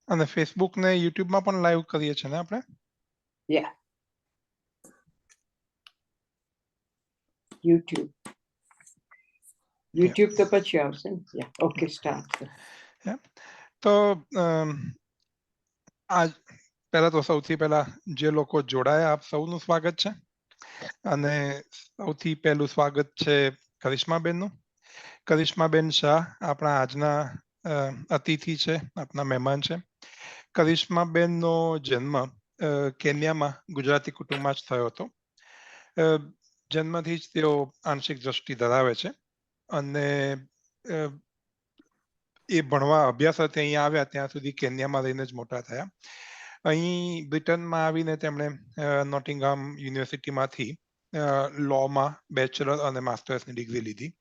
અને ફેસબુક ને યુટ્યુબ માં પણ લાઈવ કરીએ છીએ ને આપણે? Yeah. YouTube તો પછી આવશે ને? Yeah. Okay, start. Yeah. તો આજ પહેલા તો સૌથી પહેલા જે લોકો જોડાયા આપ સૌનું સ્વાગત છે અને સૌથી પહેલું સ્વાગત છે કરિશ્માબેનનું. કરિશ્માબેન શાહ આપણા આજના અતિથિ છે, આપણા મહેમાન છે. કરિશ્માબેનનો જન્મ કેન્યામાં ગુજરાતી કુટુંબમાં જ થયો હતો. જન્મથી જ તેઓ આંશિક દ્રષ્ટિ ધરાવે છે અને એ ભણવા અભ્યાસ સાથે અહીંયા આવ્યા ત્યાં સુધી કેન્યામાં રહીને જ મોટા થયા. અહીં બ્રિટનમાં આવીને તેમણે નોટિંગહામ યુનિવર્સિટીમાંથી લોમાં બેચલર અને માસ્ટર્સની ડિગ્રી લીધી.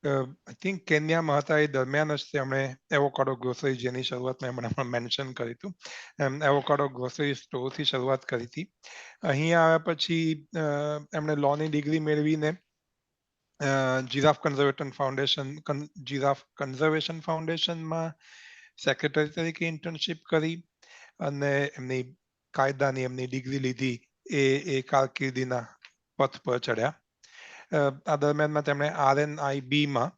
આઈ થિંક કેન્યામાં હતા એ દરમિયાન જ તેમણે એવોકાડો ગ્રોસરી, જેની શરૂઆત મેં હમણાં મેન્શન કરી હતું, એવોકાડો ગ્રોસરી સ્ટોરથી શરૂઆત કરી હતી. અહીં આવ્યા પછી એમણે લોની ડિગ્રી મેળવીને જીરાફ કન્ઝર્વેશન ફાઉન્ડેશનમાં સેક્રેટરી તરીકે ઇન્ટર્નશીપ કરી અને એમની કાયદાની એમની ડિગ્રી લીધી એ કારકિર્દીના પથ પર ચડ્યા. આ દરમિયાનમાં તેમણે RNIB-માં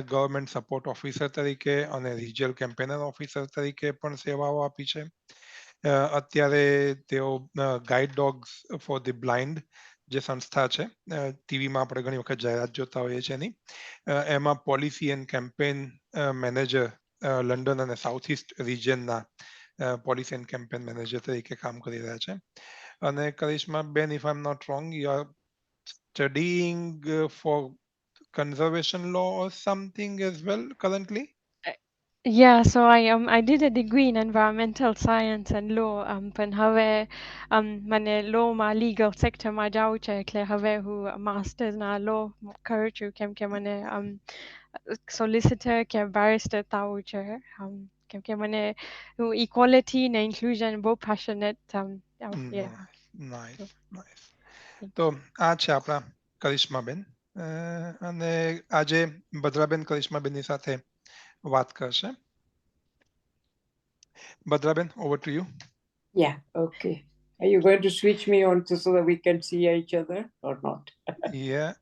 ગવર્મેન્ટ સપોર્ટ ઓફિસર તરીકે અને રિજિયલ કેમ્પેનર ઓફિસર તરીકે પણ સેવાઓ આપી છે. અત્યારે તેઓ guide dogs for the blind જે સંસ્થા છે, ટીવીમાં આપણે ઘણી વખત જાહેરાત જોતા હોઈએ છીએ એની, એમાં policy and campaign manager London અને સાઉથ ઇસ્ટ રિજિયનના પોલિસી એન્ડ કેમ્પેન મેનેજર તરીકે કામ કરી રહ્યા છે. અને કરિશ્માબેન, if I am not wrong, you are studying for conservation law or something as well currently? Yeah, so I did a degree in environmental science and law, પણ હવે મને lawમાં legal sectorમાં જાવું છે, એટલે હવે હું માસ્ટર્સના law કરું છું, કેમ કે મને solicitor કે barrister થવું છે. કેમ કે મને હું equality ને inclusion બહુ passionate. Yeah. Nice. તો આ છે આપણા કરિશ્માબેન અને આજે ભદ્રાબેન કરિશ્માબેનની સાથે વાત કરશે. ભદ્રાબેન, over to you. Yeah, okay. Are you going to switch me on so that we can see each other or not? Yeah.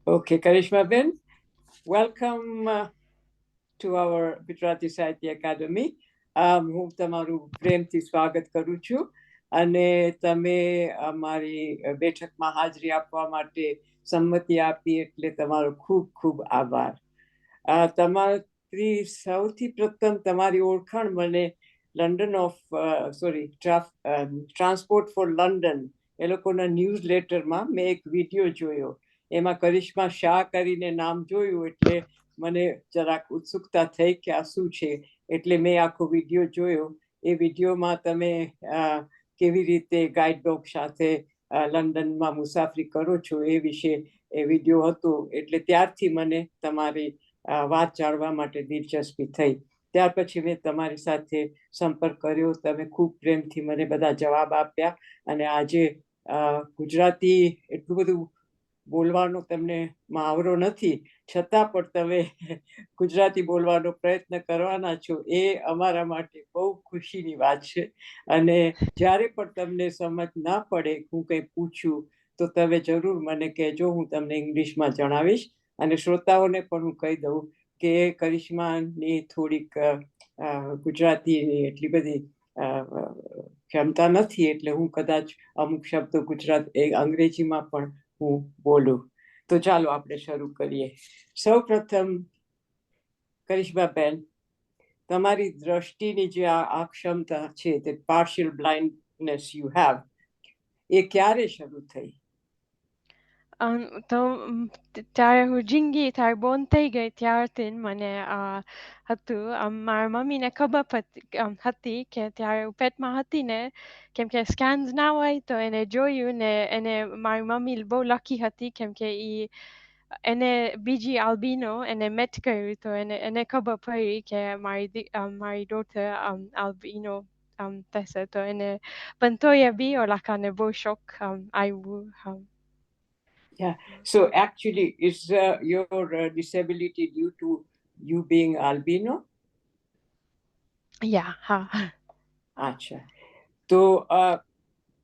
Okay, Karishmaben, welcome to our Gujarati Sahitya Academy. હું તમારું પ્રેમથી સ્વાગત કરું છું અને તમે અમારી બેઠકમાં હાજરી આપવા માટે સંમતિ આપી એટલે તમારો ખૂબ ખૂબ આભાર. તમારી સૌથી પ્રથમ તમારી ઓળખાણ મને ટ્રાન્સપોર્ટ ફોર લંડન એ લોકોના ન્યૂઝ લેટરમાં મેં એક વિડીયો જોયો, એમાં કરિશ્મા શાહ કરીને નામ જોયું એટલે મને જરાક ઉત્સુકતા થઈ કે આ શું છે, એટલે મેં આખો વિડીયો જોયો. એ વિડીયોમાં તમે કેવી રીતે ગાઈડ ડોગ સાથે લંડનમાં મુસાફરી કરો છો એ વિશે એ વિડીયો હતો, એટલે ત્યારથી મને તમારી વાત જાણવા માટે દિલચસ્પી થઈ. ત્યાર પછી મેં તમારી સાથે સંપર્ક કર્યો, તમે ખૂબ પ્રેમથી મને બધા જવાબ આપ્યા અને આજે ગુજરાતી એટલું બધું બોલવાનો તમને મહાવરો નથી, છતાં પણ તમે ગુજરાતી બોલવાનો પ્રયત્ન કરવાના છો, એ અમારા માટે બહુ ખુશીની વાત છે. અને જ્યારે પણ તમને સમજ ના પડે, હું કંઈ પૂછું તો તમે જરૂર મને કહેજો, હું તમને ઇંગ્લિશમાં જણાવીશ. અને શ્રોતાઓને પણ હું કહી દઉં કે કરિશ્માની થોડીક ગુજરાતીની એટલી બધી ક્ષમતા નથી, એટલે હું કદાચ અમુક શબ્દો અંગ્રેજીમાં પણ હું બોલું. તો ચાલો આપણે શરૂ કરીએ. સૌ પ્રથમ કરિશ્માબેન, તમારી દ્રષ્ટિની જે આ ક્ષમતા છે, તે પાર્શિયલ બ્લાઇન્ડનેસ યુ હેવ, એ ક્યારે શરૂ થઈ? તો ત્યારે હું જિંદગી ત્યારે બોર્ન થઈ ગઈ ત્યારથી મને હતું. મારા મમ્મીને ખબર હતી કે ત્યારે હું પેટમાં હતી ને, કેમ કે સ્કેન્સ ના હોય તો એને જોયું ને, એને મારી મમ્મી બહુ લકી હતી કેમ કે એને બીજી આલ્બિનો એને મેચ કર્યું, તો એને ખબર પડી કે મારી ડોટર આલ્બિનો થશે, તો એને પણ તોય બી ઓલાકાને બહુ શોખ આવ્યું. Yeah. So actually, is your disability due to you being albino? યા હા અચ્છા, તો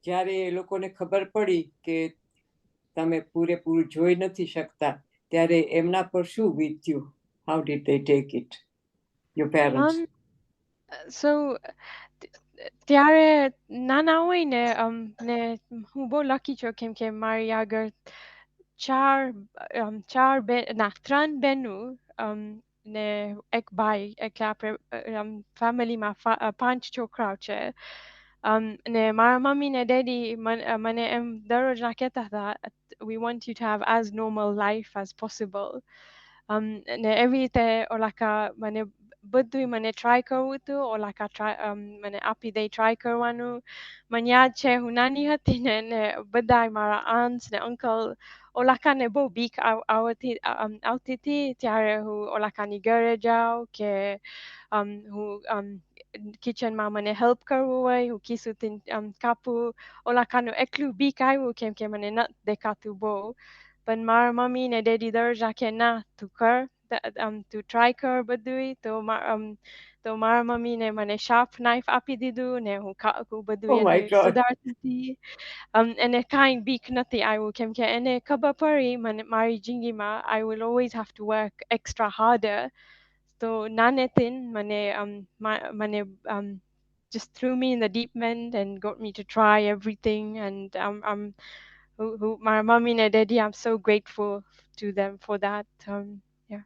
જ્યારે એ લોકોને ખબર પડી કે તમે પૂરેપૂરું જોઈ નથી શકતા ત્યારે એમના પર શું વીત્યું? How did they take it, your parents? So ત્યારે નાના હોય ને ને હું બહુ લકી છું કેમ કે મારી આગળ ત્રણ બહેનો ને એક ભાઈ, એટલે આપણે ફેમિલીમાં 5 છોકરાઓ છે. ને મારા મમ્મી ને ડેડી મને એમ દરરોજ કહેતા હતા, we want you to have as normal life as possible. ને એવી રીતે મને બધું મને ટ્રાય કરવું હતું, મને આપી દે ટ્રાય કરવાનું. મને યાદ છે હું નાની હતી ને બધા મારા આન્ટ્સ ને અંકલ ઓલાકાને બહુ બીક આવતી હતી, ત્યારે હું ઓલાકાની ઘરે જાઉં કે હું કિચનમાં મને હેલ્પ કરવું હોય, હું કિસુથી કાપું. ઓલાકાનું એટલું બીક આવ્યું કેમ કે મને ન દેખાતું બહુ. પણ મારા મમ્મી ને ડેડી દરરોજ કે ના તું કર, તું ટ્રાય કર બધું. તો મારા મમ્મીને મને શાર્પ નાઇફ આપી દીધું ને હું બધું ઓ એને માય ગોડ. સુધારતી હતી. એને કાંઈ બીક નથી આવ્યું કેમ કે એને ખબર પડી મારી જિંદગીમાં I will always have to work extra harder. તો નાનેથી મને just threw me in the deep end and got me to try everything. And my mommy and daddy, I'm so grateful to them for that. Yeah.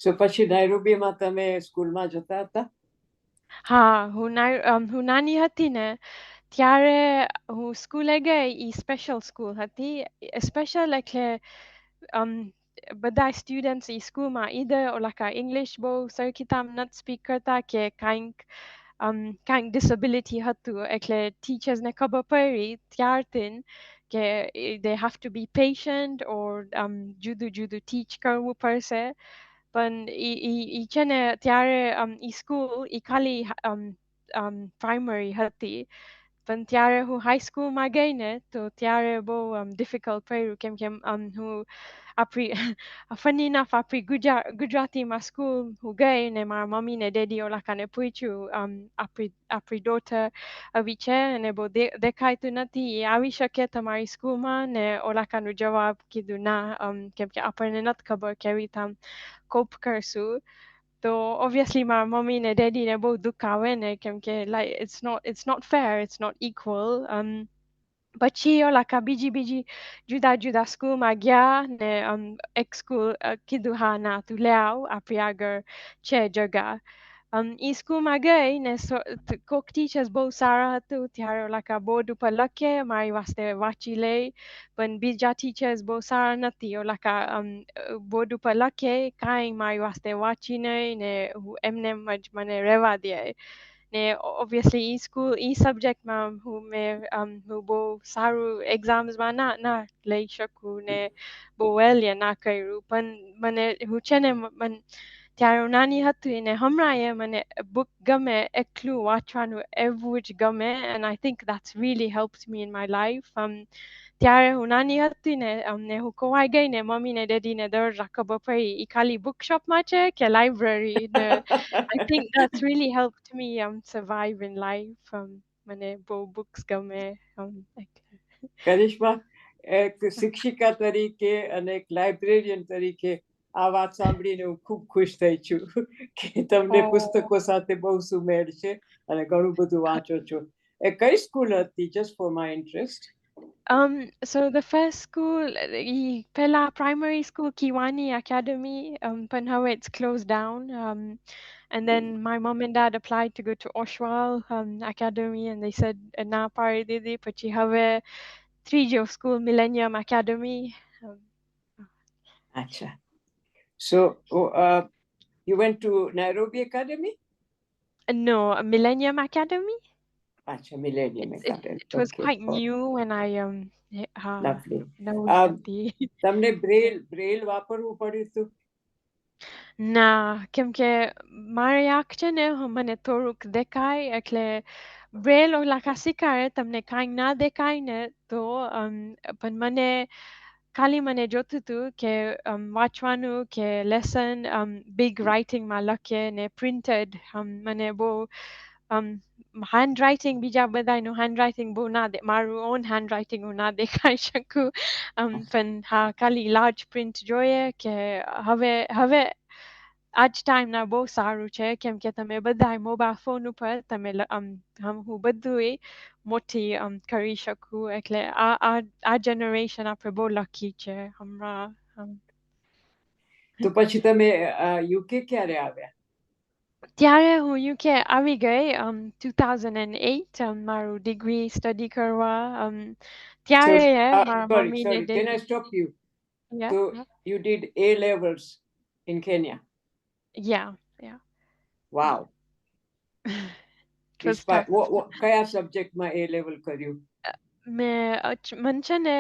સો પછી નાઇરોબીમાં તમે સ્કૂલમાં જતા હતા? હા, હું નાની હતી ને ત્યારે હું સ્કૂલે ગઈ, ઈ સ્પેશિયલ સ્કૂલ હતી. સ્પેશિયલ એટલે બધા સ્ટુડન્ટ્સ ઈ સ્કૂલમાં ઈધર ઇંગ્લિશ બહુ સરખી રીતે નથી સ્પીક કરતા કે કાંઈક ડિસેબિલિટી હતું, એટલે ટીચર્સને ખબર પડી ત્યારથી કે they have to be patient or જુદું જુદું ટીચ કરવું પડશે. પણ ઈ છે ને ત્યારે ઈ સ્કૂલ ઈ ખાલી પ્રાઇમરી હતી. પણ ત્યારે હું હાઈસ્કૂલમાં ગઈ ને તો ત્યારે બહુ ડિફિકલ્ટ પડ્યું કેમ કે હું આપણી ફની ઇનફ આપણી ગુજરાતીમાં સ્કૂલ હું ગઈ ને મારા મમ્મી ને ડેડી ઓલાકાને પૂછ્યું આપણી ડોટર આવી છે અને બહુ દેખાતું નથી, એ આવી શકે તમારી સ્કૂલમાં? ને ઓલાકાનું જવાબ કીધું ના, કેમ કે આપણને નથી ખબર કેવી રીતે કોપ કરશું. તો ઓબ્વિયસલી મારા મમ્મી ને ડેડી ને બહુ દુઃખ આવે ને કેમ કે it's not fair, it's not equal. પછી બીજી જુદા જુદા સ્કૂલમાં ગયા ને એક સ્કૂલ કીધું હા ના તું લે આવ, આપણી આગળ છે જગા. ઈ સ્કૂલમાં ગઈ ને કોક ટીચર્સ બહુ સારા હતું, ત્યારે બોર્ડ ઉપર લખે મારી વાસ્તે વાંચી લે. પણ બીજા ટીચર્સ બહુ સારા નથી, બોર્ડ ઉપર લખે કાંઈ મારી વાસ્તે વાંચી નહીં ને એમને જ મને રહેવા દે. ને ઓબ્વિયસલી ઈ સબ્જેક્ટમાં હું બહુ સારું એક્ઝામ્સમાં ના લઈ શકું ને બહુ વેલ ના કર્યું. પણ હું છે ને ત્યારે હું નાની હતી ને હમણાં મને બુક ગમે એટલું વાંચવાનું એવું જ ગમે. and I think that's really helped me in my life. ત્યારે હું નાની હતી ને હું ખોવાઈ ગઈ ને મમ્મી ને ડેડી ને દરરોજ ખબર પડી ઈ ખાલી બુક શોપમાં છે કે લાઇબ્રેરી ને I think that's really helped me survive in life. મને બહુ books ગમે. કરિશ્મા, એક શિક્ષિકા તરીકે અને એક લાઇબ્રેરિયન તરીકે આ વાત સાંભળીને હું ખૂબ ખુશ થઈ છું કે તમને પુસ્તકો સાથે બહુ સુમેળ છે અને ઘણું બધું વાંચો છો. એ કઈ સ્કૂલ હતી, just for my interest? So the first school, Pella Primary School, Kiwani Academy, but now it's closed down. And then my mom and dad applied to go to Oshwal Academy, and they said, "Na pari didi, pachi have three school Millennium Academy." અચ્છા. So you went to Nairobi Academy? No, Millennium Academy. અચ્છા, Millennium It Academy. it was Okay. quite new when I Lovely. nosed તમને Braille વાપરવું પડ્યું હતું? ના, કેમ કે મારી આંખ છે ને મને થોડુંક દેખાય, એટલે બ્રેલ શીખાડે તમને કાંઈ ના દેખાય ને તો પણ મને ખાલી મને જોતું હતું કે વાંચવાનું કે લેસન બિગ રાઇટિંગમાં લખીએ ને પ્રિન્ટેડ મને બહુ હેન્ડ રાઇટિંગ બીજા બધાનું હેન્ડ રાઇટિંગ બહુ ના દે મારું ઓન હેન્ડ રાઇટિંગ હું ના દેખાઈ શકું પણ હા ખાલી લાર્જ પ્રિન્ટ જોઈએ કે હવે આજ ટાઈમના બહુ સારું છે કેમ કે તમે બધા મોબાઈલ ફોન ઉપર તમે હું બધું મોટી કરી શકું એટલે આ જનરેશન આપણે બહુ લકી છે હમણાં તો પછી તમે યુકે ક્યારે આવ્યા? ત્યારે હું યુકે આવી ગઈ 2008 મારું ડિગ્રી સ્ટડી કરવા So, ત્યારે મારા sorry, મમ્મીને can I stop you? yeah, So yeah, you did A levels in Kenya. yeah, yeah. Wow. It was Despite tough. કયા સબ્જેક્ટમાં A level કર્યું? મને છે ને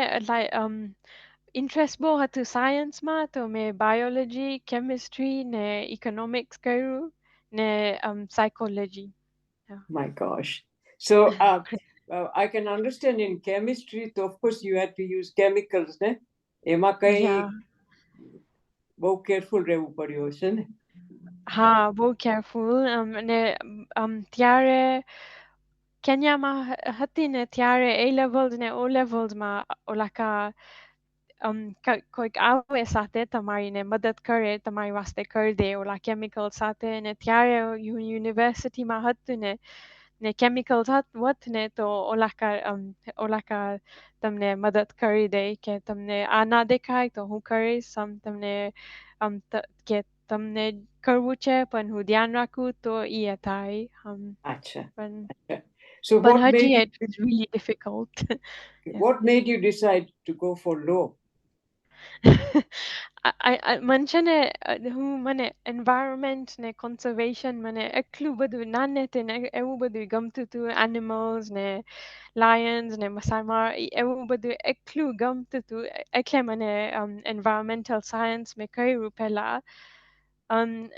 ઇન્ટરેસ્ટ બહુ હતું સાયન્સમાં તો મેં બાયોલોજી કેમિસ્ટ્રી ને ઇકોનોમિક્સ કર્યું ને psychology My gosh. So I can understand in chemistry, so of course you had to use chemicals, ne? એમાં કઈ yeah. બહુ કેરફુલ રહેવું પડ્યું હશે ને? હા બહુ કેરફુલ અને ત્યારે કેન્યામાં હતી ને ત્યારે A levels ને O levelsમાં ઓલા કોઈક આવે સાથે તમારીને મદદ કરે તમારી વાસ્તે કરી દે ઓલા કેમિકલ સાથે ને ત્યારે યુનિવર્સિટીમાં હતું ને કેમિકલ હોત ને તો ઓલાકા તમને મદદ કરી દે કે તમને આ ના દેખાય તો હું કરીશ તમને કે તમને કરવું છે પણ હું ધ્યાન રાખું તો એ થાય અચ્છા. પણ So but Haji, it was really difficult. what made you decide to go for law? મન છે ને મને environment ને conservation મને એટલું બધું નાનેથી ને એવું બધું ગમતું હતું animals ને lions ને મસામાં એવું બધું એટલું ગમતું હતું એટલે મને environmental science મેં કર્યું પહેલા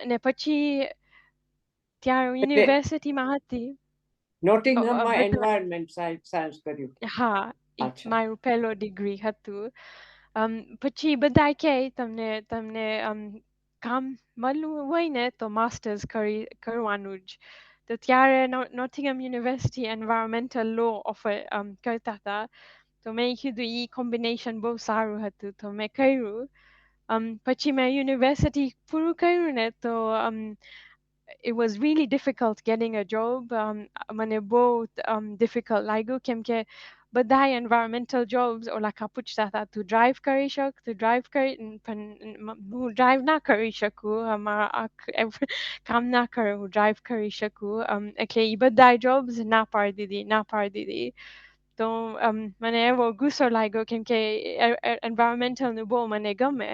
ને પછી ત્યાં યુનિવર્સિટીમાં હતી નોટિંગહામમાં બધા એન્વાયરમેન્ટ સાયન્સ કર્યું? હા અચ્છા. મારું પહેલો ડિગ્રી હતું પછી બધા કહે તમને કામ મળવું હોય ને તો માસ્ટર્સ કરવાનું જ તો ત્યારે નોટિંગહામ યુનિવર્સિટી એન્વાયરમેન્ટલ લો ઓફર કરતા હતા તો મેં કીધું એ કોમ્બિનેશન બહુ સારું હતું તો મેં કર્યું પછી મેં યુનિવર્સિટી પૂરું કર્યું ને તો it was really difficult getting a job મને બહુ difficult લાગ્યું કેમ કે બધા environmental jobs ઓલા પૂછતા હતા તું ડ્રાઈવ કરી શક તું ડ્રાઈવ કરી પણ હું ડ્રાઈવ ના કરી શકું કામ ના કરે હું ડ્રાઈવ કરી શકું એટલે એ બધા jobs ના પાડી દીધી તો મને એવો ગુસ્સો લાગ્યો કેમ કે environmental નું બહુ મને ગમે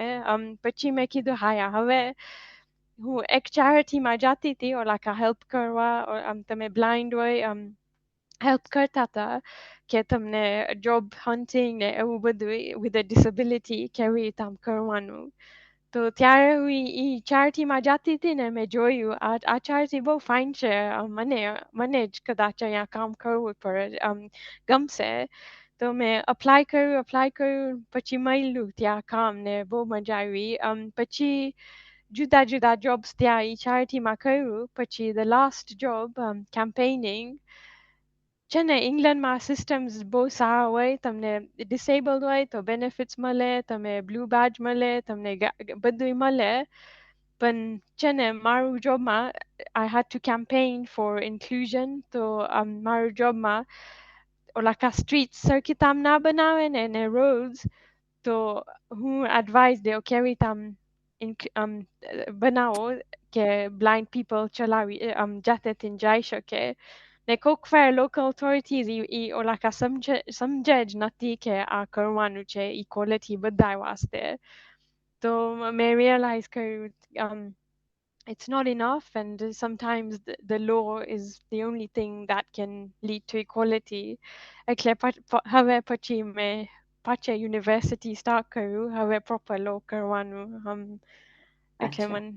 પછી મેં કીધું હા હવે હું એક ચેરિટીમાં જતી હતી ઓલા હેલ્પ કરવા તમે બ્લાઇન્ડ હોય હેલ્પ કરતા હતા કે તમને જોબ હન્ટિંગ ને એવું બધું વિથ અ ડિસેબિલિટી કેવી રીતે આમ કરવાનું તો ત્યારે હું ઈ ચેરિટીમાં જતી હતી ને મેં જોયું આ ચેરિટી બહુ ફાઇન છે મને જ કદાચ અહીંયા કામ કરવું પડે ગમશે તો મેં અપ્લાય કર્યું પછી મળ્યું ત્યાં કામ ને બહુ મજા આવી પછી જુદા જુદા જોબ્સ ત્યાં ઈ ચેરિટીમાં કર્યું પછી the last job campaigning છે ને ઇંગ્લેન્ડમાં સિસ્ટમ્સ બહુ સારા હોય તમને ડિસેબલ્ડ હોય તો બેનિફિટ્સ મળે તમે બ્લુ બેજ મળે તમને બધું મળે પણ છે ને મારું જોબમાં આઈ હેડ ટુ કેમ્પેઇન ફોર ઇન્ક્લુઝન તો મારું જોબમાં ઓલા સ્ટ્રીટ સર્કિટ આમ ના બનાવે ને રોડ્સ તો હું એડવાઇસ દઉં કેવી રીતે બનાવો કે બ્લાઇન્ડ પીપલ ચલાવી જાતેથી જઈ શકે ને કોક વાર લોકલ ઓથોરિટીઝ ઈ ઓલા સમજે જ નથી કે આ કરવાનું છે ઇક્વલિટી બધા વાસ્તે તો મેં રિયલાઇઝ કર્યું it's not enough and sometimes the law is the only thing that can lead to equality એટલે હવે પછી મેં પાછા યુનિવર્સિટી સ્ટાર્ટ કર્યું હવે પ્રોપર લો કરવાનું એટલે અચ્છા. મને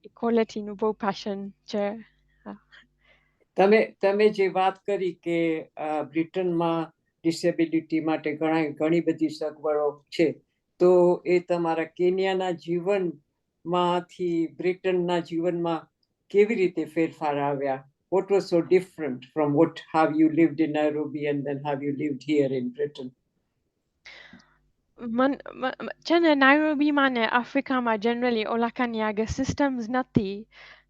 ઇક્વલિટીનું બહુ પેશન છે તમે જે વાત કરી કે બ્રિટનમાં ડિસેબિલિટી માટે ઘણી બધી સગવડો છે તો એ તમારા કેન્યાના જીવનમાંથી બ્રિટનના જીવનમાં કેવી રીતે ફેરફાર આવ્યા? What was so different from how you lived in Nairobi and then how you lived here in Britain? છે ને નાયરોબીમાં ને આફ્રિકામાં જનરલી ઓલા કાની આગળ સિસ્ટમ્સ નથી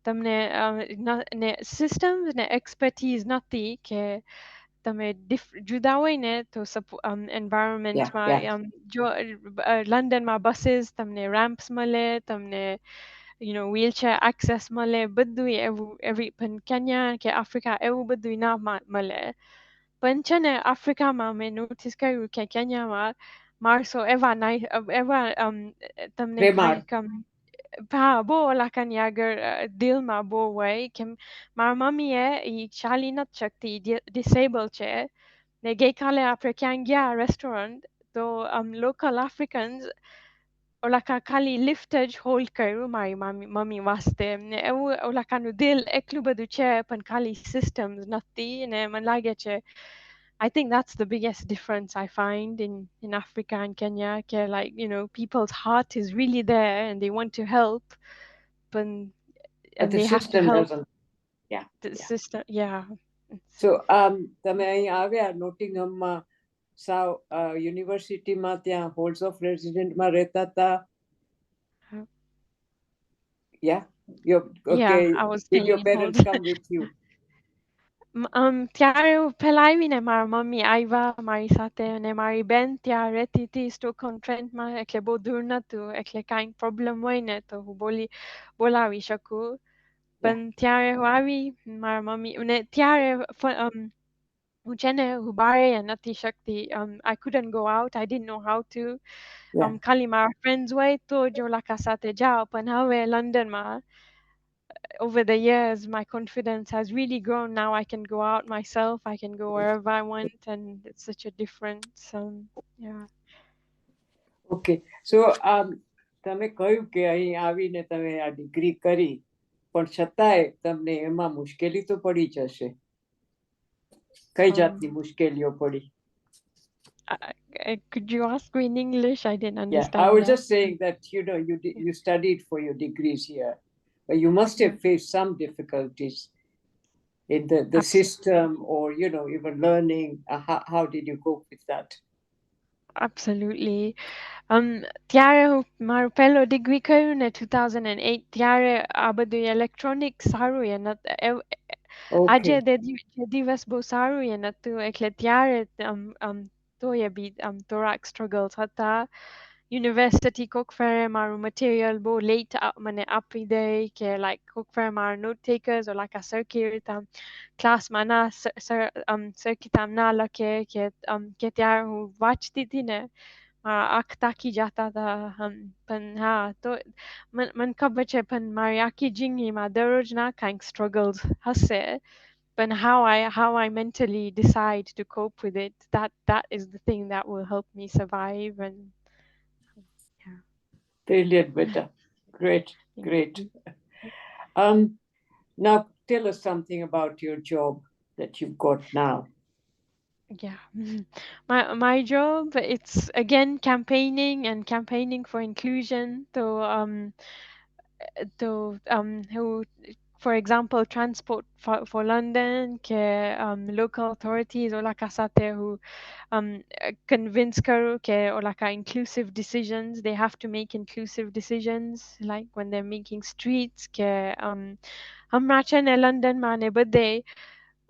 તમને ને સિસ્ટમ્સ ને એક્સપર્ટીઝ નથી કે તમે જુદા હોય ને તો એન્વાયરમેન્ટમાં જો લંડનમાં બસીસ તમને રેમ્પ્સ મળે તમને wheelchair access મળે બધું એવી પણ કેન્યા કે આફ્રિકા એવું બધું ના મળે પણ છે ને આફ્રિકામાં મેં નોટિસ કર્યું કે કેન્યામાં માણસો એવા તમને હા બહુ ઓલા કાની આગળ દિલમાં બહુ હોય કેમ મારા મમ્મીએ ઈ ચાલી નથી શકતી ડિસેબલ છે ને ગઈકાલે આપણે ક્યાં ગયા રેસ્ટોરન્ટ તો લોકલ આફ્રિકન્સ ઓલા ખાલી લિફ્ટ જ હોલ્ડ કર્યું મારી મમ્મી વાસ્તે ને એવું ઓલા કાનું દિલ એટલું બધું છે પણ ખાલી સિસ્ટમ્સ નથી ને મને લાગે છે I think that's the biggest difference I find in Africa and Kenya. Like, people's heart is really there and they want to help, but the they have to system help. doesn't. Yeah. The system, yeah. So, તમે અહીં આવ્યા નોટિંગહમમાં સાવ યુનિવર્સિટીમાં ત્યાં holes of રેસિડેન્ટમાં રહેતા હતા? Yeah. Okay. Yeah, I was Did your parents come with you? ત્યારે પેલા આવીને મારા મમ્મી આવ્યા મારી સાથે અને મારી બેન ત્યાં રહેતી હતી સ્ટોકહોમ ટ્રેન્ટમાં એટલે બહુ દૂર નતું એટલે કાંઈક પ્રોબ્લેમ હોય ને તો હું બોલાવી શકું પણ ત્યારે હું આવી મારા મમ્મી અને ત્યારે હું છે ને હું બહાર નથી શકતી I couldn't go out, I didn't know how to. ખાલી મારા ફ્રેન્ડ્સ હોય તો જ ઓલા સાથે જાઓ પણ હવે લંડનમાં over the years, my confidence has really grown. Now I can go out myself. I can go wherever I want, and it's such a difference. Yeah. Okay. So, તમે કહ્યું કે અહીં આવીને તમે આ ડિગ્રી કરી, પણ છતાંય તમને એમાં મુશ્કેલી તો પડી જશે. કઈ જાતની મુશ્કેલીઓ પડી? Could you ask me in English? I didn't understand. Yeah, I was just saying that you studied for your degrees here. You must have faced some difficulties in the system or even learning. How did you cope with that? Absolutely. ત્યારે હું મારું પહેલો degree કર્યું ને 2008 ત્યારે આ બધું electronic સારું એ નતું આજે દિવસ બહુ સારું એ નતું એટલે ત્યારે તોય બી થોડાક સ્ટ્રગલ્સ હતા યુનિવર્સિટી કોક ફેરે મારું મટીરિયલ બહુ લેટ મને આપી દે કે લાઈક કોક ફેરે મારા નોટ ટેકર્સ or like આ સરખી રીતે ક્લાસમાં ના સરખી રીતે ના લખે કે ત્યારે હું વાંચતી હતી ને આંખ તાકી જતા હતા પણ હા તો મને ખબર છે પણ મારી આખી જિંદગીમાં દરરોજના કાંઈક સ્ટ્રગલ્સ હશે but how I mentally decide to cope with it, that is the thing that will help me survive. And yeah. Brilliant, Beta. Great. Now tell us something about your job that you've got now. Yeah, my job, it's again campaigning for inclusion. Who, for example, Transport for London, local authorities or like who convince karo or like inclusive decisions. They have to make inclusive decisions, like when they're making streets. Hamra chene London mane bade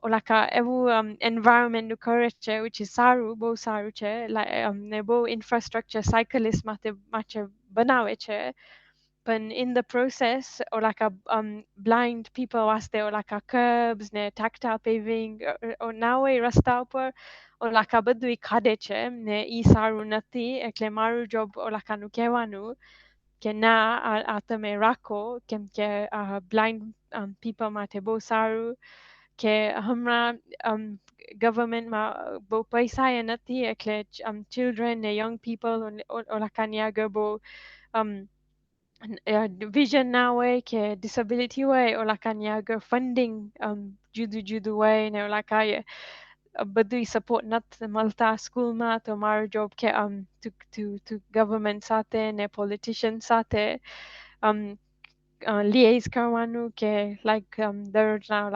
or like એવું environment નું કરે છે which is સારું બહુ સારું છે like ને બહુ infrastructure cyclist માટે બનાવે છે but in the process or like blind people વાસ્તે or like curbs ને tactile paving or now એ રસ્તા ઉપર or like બધું ખાડે છે ને ઈ સારું નથી એટલે મારું job or like આનું કહેવાનું કે ના આ તમે રાખો કેમ કે blind people માટે બહુ સારું કે હમણાં ગવર્મેન્ટમાં બહુ પૈસા એ નથી એટલે children ને young people ઓલા કાની આગળ બહુ vision ના હોય કે disability હોય ઓલા કાની આગળ funding જુદું હોય ને ઓલા કાંઈ બધું સપોર્ટ નથી મળતા સ્કૂલમાં તો મારો જોબ કે to government સાથે ને politician સાથે liaise કરવાનું કે like દરરોજના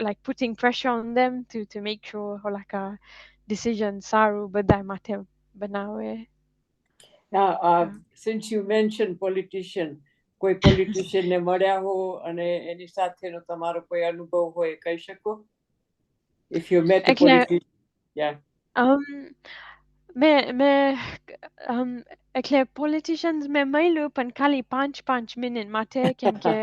like putting pressure on them to make sure like a decision સારું બધા માટે બનાવે. Since you mentioned politician, કોઈ politician ને મળ્યા હો અને એની સાથેનો તમારો કોઈ અનુભવ હોય કહી શકો? If you met a politician, yeah. એટલે politicians મેં મળ્યું પણ ખાલી 5 મિનિટ માટે કેમ કે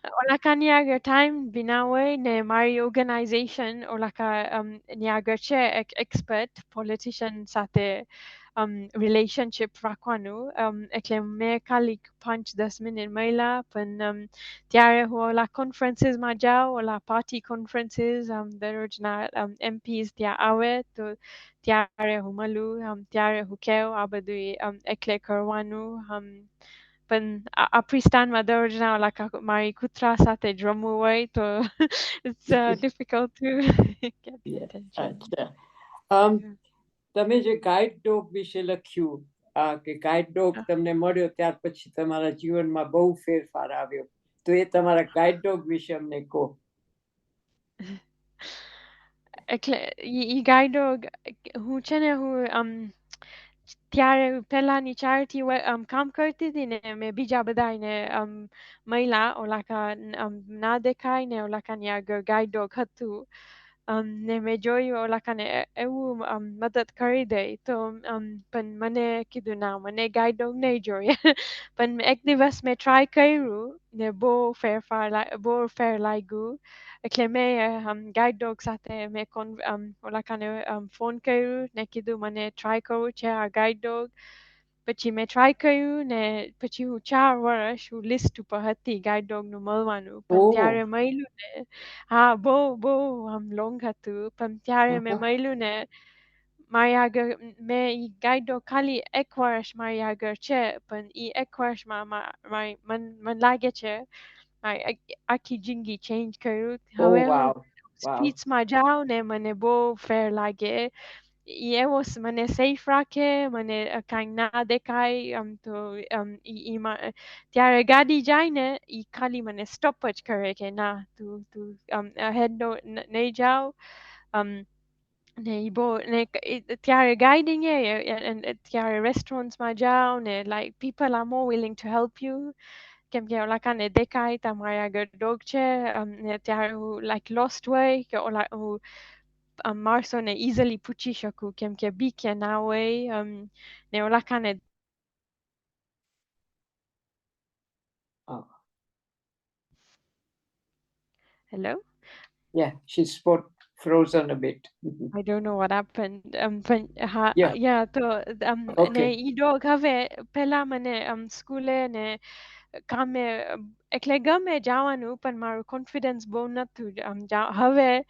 ઓલા કાની આગળ time બી ના હોય ને મારી organization ઓલા ની આગળ છે એક expert politician સાથે relationship રાખવાનું એટલે મેં ખાલી 5-10 મિનિટ મળ્યા પણ ત્યારે હું ઓલા conferences માં જાઉં ઓલા party conferences દરરોજના MPs ત્યાં આવે તો ત્યારે હું મળું ત્યારે હું કહું આ બધું એકલે કરવાનું પણ આપણી દરરોજના ઓલા મારી કૂતરા સાથે જ રમવું હોય તો it's difficult to get the attention. તમે જે ગાઈડ ડોગ વિશે લખ્યું કે ગાઈડ ડોગ તમને મળ્યો ત્યાર પછી તમારા જીવનમાં બહુ ફેરફાર આવ્યો તો એ તમારા ગાઈડ ડોગ વિશે અમને કહો. એટલે ઈ ગાઈડ ડોગ હું છે ને હું ત્યારે પહેલાની charity કામ કરતી હતી ને મેં બીજા બધાને મહિલા ઓલા ના દેખાય ને ઓલા કાની આગળ ગાઈડ ડોગ હતું ને મેં જોયું ઓલા કાને એવું મદદ કરી દે તો પણ મને કીધું ના મને ગાઈડ ડોગ નહીં જોઈએ પણ એક દિવસ મેં ટ્રાય કર્યું ને બહુ ફેર લાગ્યું એટલે મેં ગાઈડ ડોગ સાથે મેં ઓલા કાને ફોન કર્યું ને કીધું મને ટ્રાય કરવું છે આ ગાઈડ ડોગ પછી મેં ટ્રાય કર્યું ને પછી હું 4 વર્ષ હું લિસ્ટ ઉપર હતી ગાઈડ ડોગનું મળવાનું પણ ત્યારે મળ્યું ને હા બહુ લોંગ હતું પણ ત્યારે મેં મળ્યું ને મારી આગળ મેં ઈ ગાઈડ ડોગ ખાલી 1 વર્ષ મારી આગળ છે પણ ઈ 1 વર્ષમાં મને લાગે છે આખી જિંદગી ચેન્જ કર્યું હવે હું સ્ટ્રીટ્સમાં જાઉં ને મને બહુ ફેર લાગે એવો મને સેફ રાખે મને કાંઈ ના દેખાય તો ત્યારે ગાડી જાય ને ઈ ખાલી મને સ્ટોપ જ કરે કે ના તું ahead નહીં જાવ ને ઈ બહુ ને ત્યારે guiding ત્યારે restaurantsમાં જાવ ને like people are more willing to help you કેમ કે ઓલા કાને દેખાય તમારી આગળ ડોગ છે ને ત્યારે હું like lost હોય કે ઓલા હું માણસોને easily પૂછી શકું કેમ કે બીક ના હોય ને ઓલા કાને Hello? Yeah, she's frozen a bit. I don't know what happened. તો ને ઈ ડોગ હવે પહેલા મને સ્કૂલે ને કામે એટલે ગમે જવાનું પણ મારું કોન્ફિડન્સ બહુ નતું હવે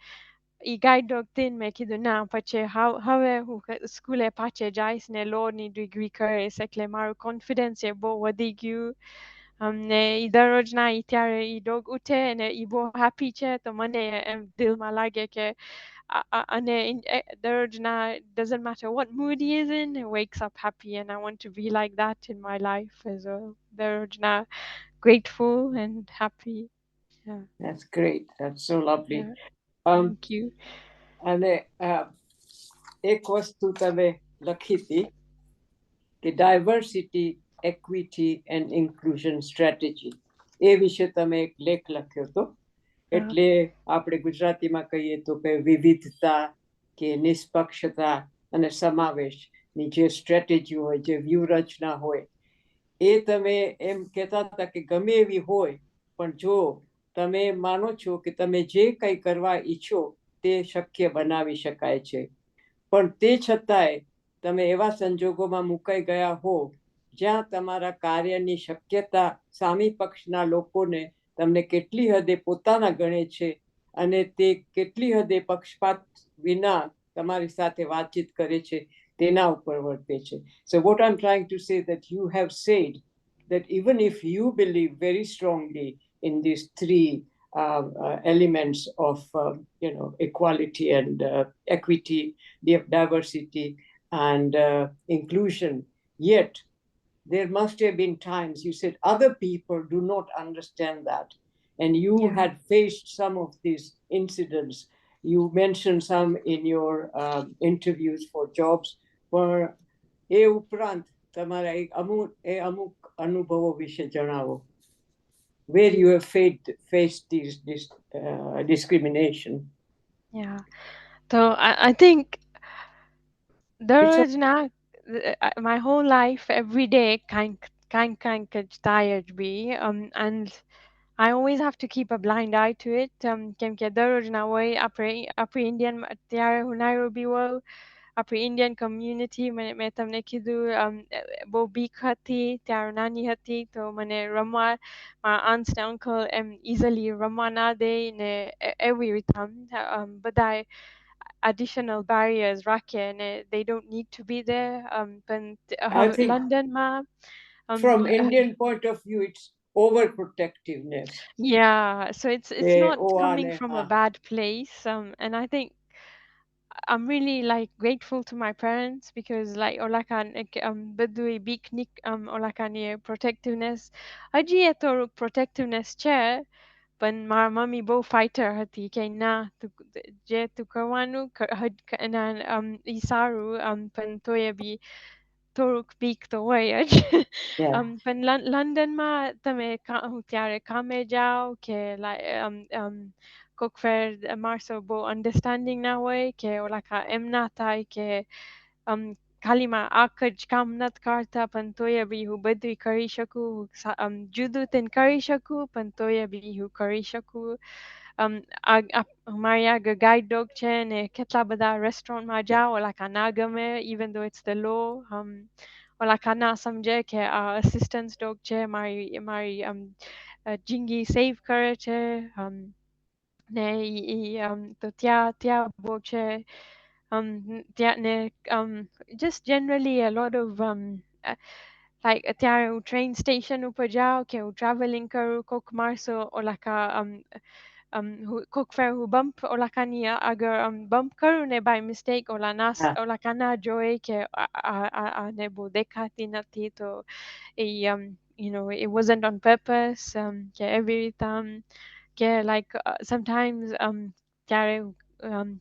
ઈ ગાઈડ ડોગ થઈને મેં કીધું ના પછી હવે હું સ્કૂલે પાછે જઈશ ને લોની ડિગ્રી કરીશ એટલે મારું કોન્ફિડન્સ એ બહુ વધી ગયું ને ઈ દરરોજના ઈ ત્યારે ઈ ડોગ ઉઠે ને ઈ બહુ હેપી છે તો મને એમ દિલમાં લાગે કે અને દરરોજના doesn't matter what mood he is in, he wakes up happy and I want to be like that in my life as well. દરરોજના grateful and happy. Yeah. That's great. That's so lovely. Yeah. Thank you. અને એક વસ્તુ તમે લખી હતી કે diversity equity and inclusion strategy એ વિશે તમે એક લેખ લખ્યો હતો એટલે આપણે ગુજરાતીમાં કહીએ તો કે વિવિધતા કે નિષ્પક્ષતા અને સમાવેશની જે સ્ટ્રેટેજી હોય જે વ્યૂહરચના હોય એ તમે એમ કહેતા હતા કે ગમે એવી હોય પણ જો તમે માનો છો કે તમે જે કંઈ કરવા ઈચ્છો તે શક્ય બનાવી શકાય છે પણ તે છતાંય તમે એવા સંજોગોમાં મુકાઈ ગયા હો જ્યાં તમારા કાર્યની શક્યતા સામી પક્ષના લોકોને તમને કેટલી હદે પોતાના ગણે છે અને તે કેટલી હદે પક્ષપાત વિના તમારી સાથે વાતચીત કરે છે તેના ઉપર વર્તે છે. So what I'm trying to say that you have said that even if you believe very strongly in these 3 elements of equality and equity, diversity, and inclusion. Yet there must have been times you said other people do not understand that, and you Yeah. had faced some of these incidents. You mentioned some in your interviews for jobs. For એ ઉપરાંત તમારા અમુક અનુભવો વિશે જણાવો, where you have faced this discrimination. Yeah. So I think It's there is now my whole life every day kind tired be and I always have to keep a blind eye to it. કેમ કે દરરોજના હોય આપણી Indian ત્યારે હું નાઇરોબી હોઉં, આપણી Indian community મેં તમને કીધું બહુ બીક હતી ત્યારે નાની હતી તો મને રમવા મારા aunts ને uncle એમ easily રમવા ના દે ને એવી રીતે બધા additional barriers રાખે અને they don't need to be there પણ I think લંડનમાં from Indian point of view, it's overprotectiveness. yeah, so it's not coming from a ah, bad place and I think I'm really like grateful to my parents because like olakan badui big nick olakan protectiveness aji eto protectiveness chair પણ મારા mummy બહુ fighter હતી કે ના જે તું કરવાનું અને ઈ સારું પણ તોય બી થોડુંક બીક તો હોય જ yeah. પણ લંડનમાં તમે હું ત્યારે કામે જાઓ કે કોક ફેર માણસો બહુ અન્ડરસ્ટેન્ડિંગ ના હોય કે ઓલા એમ ના થાય કે ખાલી માં આંખ જ કામ નથી કરતા પણ તોય બી હું બધું કરી શકું જુદું થઈને કરી શકું પણ તોય બી હું કરી શકું મારી આગળ ગાઈડ ડોગ છે ને કેટલા બધા રેસ્ટોરન્ટમાં જાઓ ઓલા ના ગમે even though it's the law ઓલા ના સમજે કે આ assistance dog છે મારી જિંદગી સેવ કરે છે ને તો ત્યાં બહુ છે ત્યાં ને just generally a lot of like અત્યારે હું ટ્રેન સ્ટેશન ઉપર જાઉં કે હું ટ્રાવેલિંગ કરું કોક માણસો ઓલા કોક ફેર હું બમ્પ ઓલાકાની આગળ બમ્પ કરું ને બાય મિસ્ટેક ઓલા ના જોઈ કે આને બહુ દેખાતી નથી તો એ it wasn't on purpose કે એવી રીતે કે like sometimes ત્યારે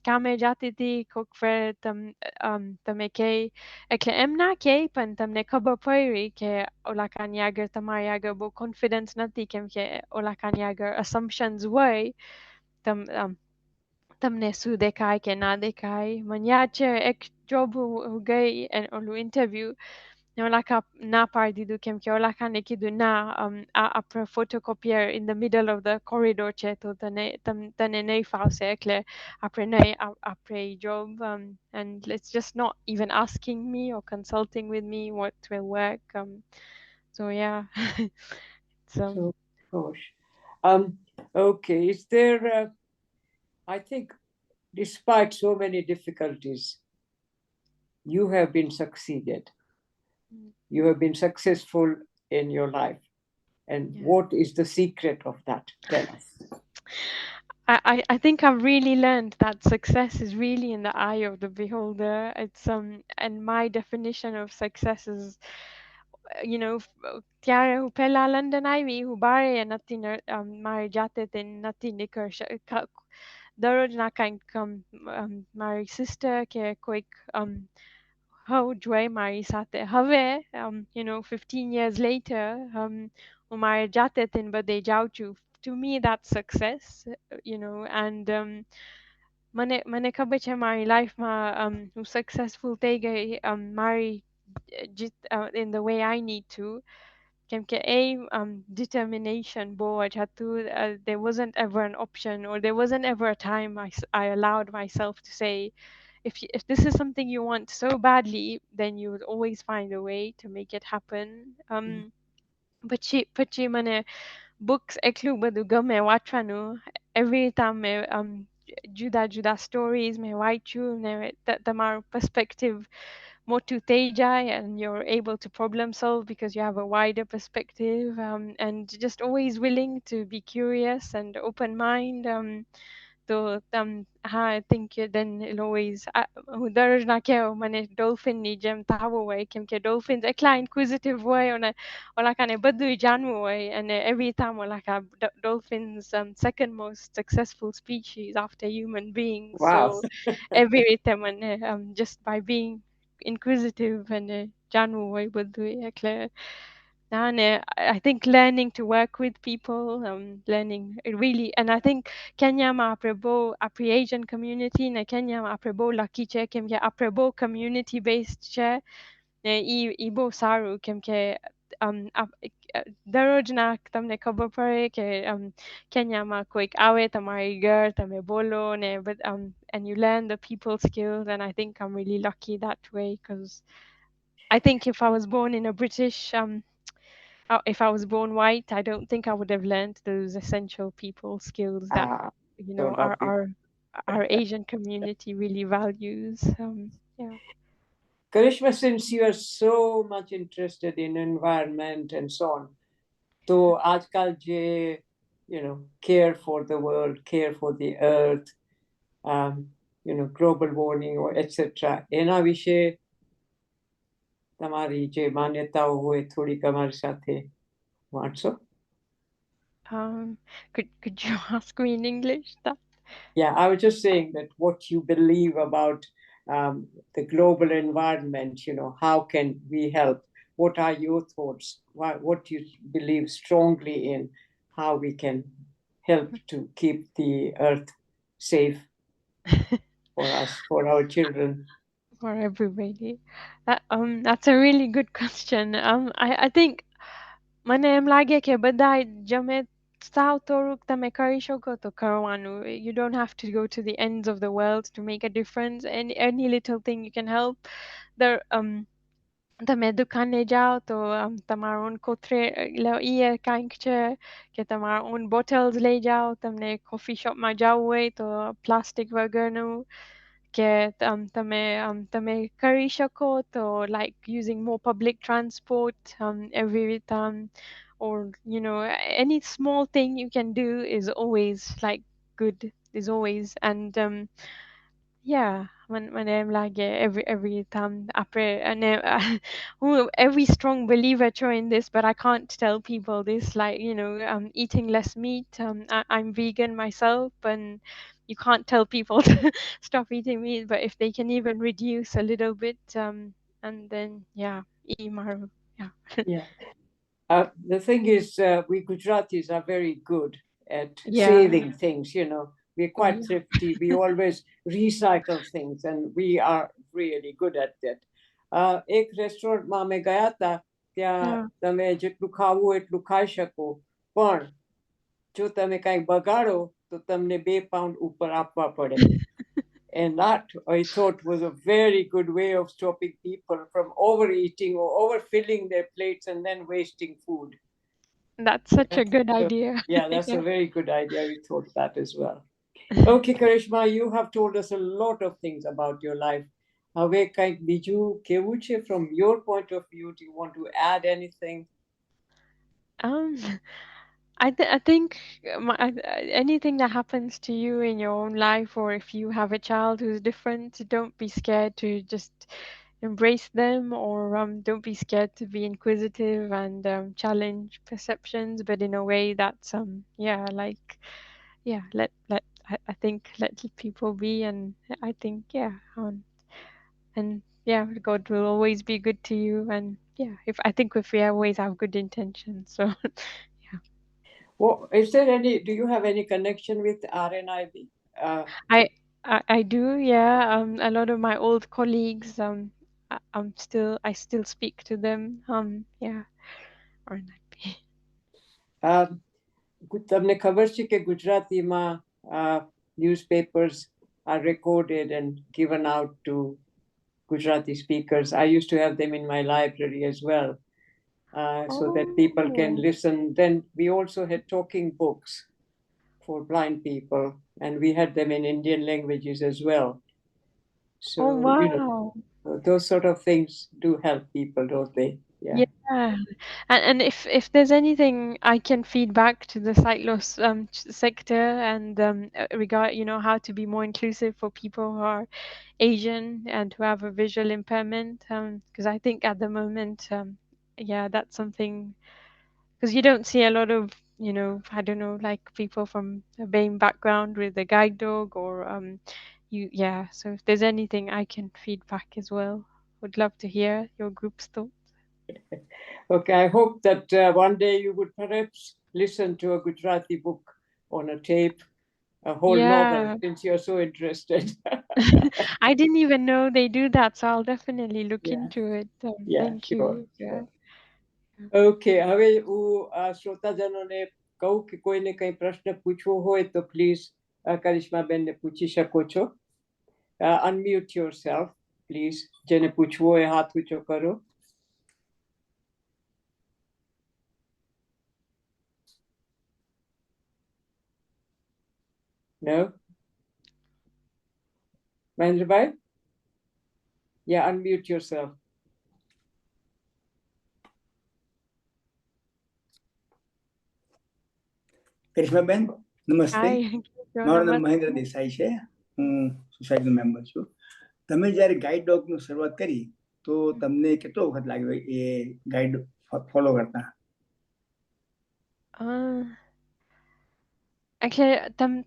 કામે જાતી હતી કોક ફેર તમે કે એટલે એમ ના કે પણ તમને ખબર પડી કે ઓલાકાની આગળ તમારી આગળ બહુ કોન્ફિડન્સ નથી કેમ કે ઓલાકાની આગળ assumptions હોય તમને શું દેખાય કે ના દેખાય મને યાદ છે એક જોબ હું ગઈ ઓલું ઇન્ટરવ્યુ ને ઓલાકા ના પાડી દીધું કેમ કે ઓલાકાને કીધું ના આપણે ફોટોકોપિયર in the middle of the corridor છે તો તને નહીં ફાવશે એટલે આપણે job and it's just not even asking me or consulting with me what will work so yeah so Gosh. Okay, is there I think despite so many difficulties you have been succeeded. You have been successful in your life. And Yeah. what is the secret of that? Tell us. I think I've really learned that success is really in the eye of the beholder. It's and my definition of success is ત્યારે હું પહેલા London આવી હું બારે નથી મારી જાતે તે નથી નીકળ દરરોજના કંઈક મારી સિસ્ટર કે કોઈક જોઈ મારી સાથે હવે 15 years later હું મારી જાતે થઈને બધે જાઉં છું. To me that's success and મને ખબર છે મારી લાઈફમાં હું સક્સેસફુલ થઈ ગઈ મારી in the way I need to કેમ કે determination બહુ જ હતું there wasn't ever an option or there wasn't ever a time I allowed myself to say if this is something you want so badly then you would always find a way to make it happen પછી મને books એટલું બધું ગમે વાંચવાનું every time juda stories મેં વાંચ્યું ને તમારું perspective motu tejai, and you're able to problem solve because you have a wider perspective, and just always willing to be curious and open mind. So I think then it'll always daraj na keo mane dolphin ni jem tawo way kem ke dolphins a klein inquisitive way on a or like an badu janu way, and every time or like a dolphins second most successful species after human beings. Wow. So every time just by being inquisitive and janu way badu clear. And I think learning to work with people, learning really, and I think Kenya ma aprebo apre Asian community na Kenya ma aprebo lucky che kem ke aprebo community based che ibo saru kem ke daroj na tamne khબર પડે કે Kenya ma કોઈક આવે તમારી ઘર તમે બોલો ને but and you learn the people skills, and I think I'm really lucky that way, because I think if I was born in a British if I was born white, I don't think I would have learned those essential people skills that So lovely. our Asian community really values. Yeah. Karishma, since you are so much interested in environment and so on, so aajkal je, care for the world, care for the earth, global warming or etc. એના વિશે તમારી જે માન્યતાઓ હોય થોડીક અમારી સાથે વાંચશો? Could you ask me in English that? Yeah, I was just saying that what you believe about the global environment, how can we help? What are your thoughts? What do you believe strongly in? How we can help to keep the earth safe for us, for our children? For everybody. That's a really good question. I think મને એમ લાગે કે બધા જમે સાવ થોડુંક તમે કરી શકો તો કરવાનું. You don't have to go to the ends of the world to make a difference. Any little thing you can help. There તમે દુકાને જાઓ તો તમારા own કોથળે ઈ કાંઈક છે કે તમારા own bottles લઈ જાઓ. તમને coffee shop માં જાવું હોય તો plastic વગરનું કે તમે કરી શકો તો like using more public transport every time, or any small thing you can do is always like good, is always. And yeah, when I'm like every time after, and every strong believer in this, but I can't tell people this, like eating less meat. I'm vegan myself, and you can't tell people to stop eating meat, but if they can even reduce a little bit, and then yeah, eat more. Yeah. Yeah. The thing is, we Gujaratis are very good at Yeah. saving things, We're quite Yeah. thrifty. We always recycle things, and we are really good at that. એક રેસ્ટોરન્ટમાં અમે ગયા હતા, ત્યાં તમે જેટલું ખાવું એટલું ખાઈ શકો, પણ જો તમે કાંઈ બગાડો તો તમને 2 pound ઉપર આપવા પડે. And that I thought was a very good way of stopping people from overeating or overfilling their plates and then wasting food. That's such a good idea. Yeah, that's a very good idea. We thought that as well. Okay, Karishma, you have told us a lot of things about your life. હવે કંઈક બીજું કેવું છે from your point of view? Do you want to add anything? I think anything that happens to you in your own life, or if you have a child who's different, don't be scared to just embrace them, or don't be scared to be inquisitive and challenge perceptions, but in a way that's I think let people be, and I think and yeah, God will always be good to you, and yeah, if we always have good intentions, so. Well, is there do you have any connection with RNIB? I do, yeah. A lot of my old colleagues, I still speak to them. Yeah. Or not. તમને ખબર છે કે ગુજરાતીમાં newspapers are recorded and given out to Gujarati speakers. I used to have them in my library as well, so that people can listen. Then we also had talking books for blind people, and we had them in Indian languages as well. So, wow. those sort of things do help people, don't they? Yeah. Yeah, and if there's anything I can feed back to the sight loss sector and regard how to be more inclusive for people who are Asian and who have a visual impairment, because I think at the moment, yeah, that's something, because you don't see a lot of I don't know, like people from a BAME background with a guide dog or yeah. So if there's anything I can feed back as well, would love to hear your group's thoughts. Okay, I hope that one day you would perhaps listen to a Gujarati book on a tape, a whole novel, Yeah. since you're so interested. I didn't even know they do that, so I'll definitely look Yeah. into it. Yeah, Thank sure. you. Yeah. Okay, હવે હું શ્રોતાજનોને કહું કે કોઈને કંઈ પ્રશ્ન પૂછવો હોય તો please કરિશ્માબેનને પૂછી શકો છો. Unmute yourself please. જેને પૂછવું હોય હાથ ઊંચો કરો. No? મહેન્દ્રભાઈ? Yeah, unmute yourself. કરિશ્માબેન નમસ્તે. Hi. મારું નામ મહેન્દ્ર દેસાઈ છે. હું સોસાયટીનો મેમ્બર છું. તમે જ્યારે ગાઈડ ડોગનું શરૂઆત કરી તો તમને કેટલો વખત લાગ્યો એ ગાઈડ ફોલો કરતા?